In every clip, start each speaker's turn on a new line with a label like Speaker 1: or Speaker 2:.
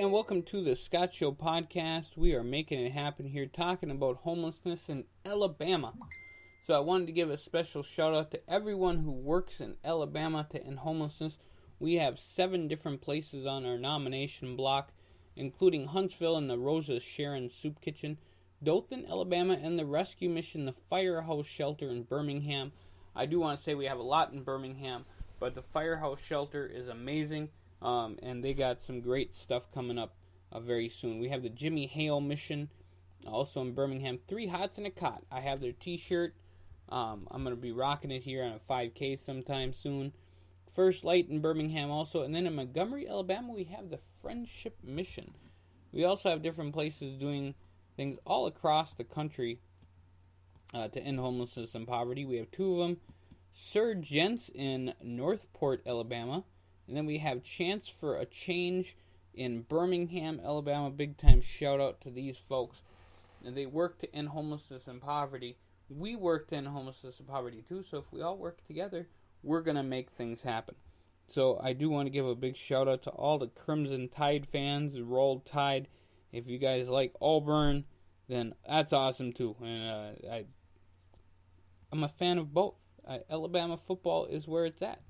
Speaker 1: and welcome to the Scott Show podcast. We are making it happen here, talking about homelessness in Alabama. So I wanted to give a special shout out to everyone who works in Alabama to end homelessness. We have 7 different places on our nomination block, including Huntsville and the Rosa Sharon Soup Kitchen, Dothan, Alabama, and the Rescue Mission, the Firehouse Shelter in Birmingham. I do want to say we have a lot in Birmingham, but the Firehouse Shelter is amazing. And they got some great stuff coming up very soon. We have the Jimmy Hale Mission, also in Birmingham. 3 Hots and a Cot. I have their t-shirt. I'm going to be rocking it here on a 5K sometime soon. First Light in Birmingham also. And then in Montgomery, Alabama, we have the Friendship Mission. We also have different places doing things all across the country to end homelessness and poverty. We have 2 of them. Sir Gents in Northport, Alabama. And then we have Chance for a Change in Birmingham, Alabama. Big time shout out to these folks. And they work to end homelessness and poverty. We work to end homelessness and poverty too. So if we all work together, we're going to make things happen. So I do want to give a big shout out to all the Crimson Tide fans, Roll Tide. If you guys like Auburn, then that's awesome too. And I'm a fan of both. Alabama football is where it's at.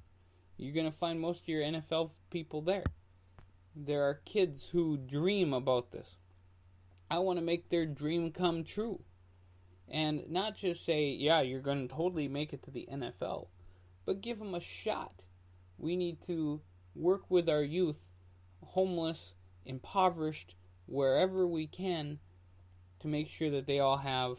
Speaker 1: You're going to find most of your NFL people there. There are kids who dream about this. I want to make their dream come true. And not just say, yeah, you're going to totally make it to the NFL, but give them a shot. We need to work with our youth, homeless, impoverished, wherever we can, to make sure that they all have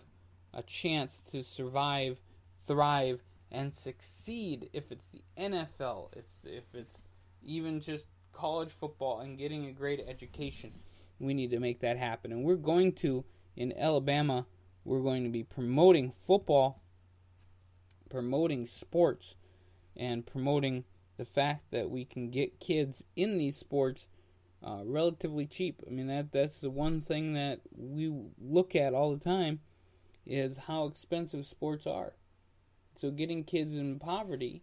Speaker 1: a chance to survive, thrive, and succeed. If it's the NFL, if it's even just college football and getting a great education, we need to make that happen. And we're going to, in Alabama, we're going to be promoting football, promoting sports, and promoting the fact that we can get kids in these sports relatively cheap. I mean, that's the one thing that we look at all the time, is how expensive sports are. So getting kids in poverty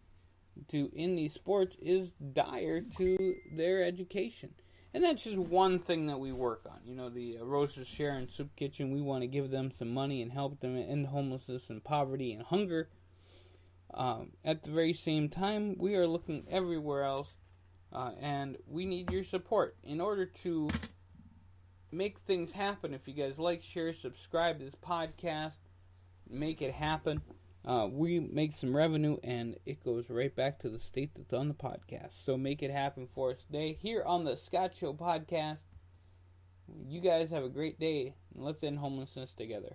Speaker 1: in these sports is dire to their education. And that's just one thing that we work on. You know, the Rosa Sharon Soup Kitchen, we want to give them some money and help them end homelessness and poverty and hunger. At the very same time, we are looking everywhere else, and we need your support in order to make things happen. If you guys like, share, subscribe to this podcast, make it happen. We make some revenue, and it goes right back to the state that's on the podcast. So make it happen for us today here on the Scott Show podcast. You guys have a great day, and let's end homelessness together.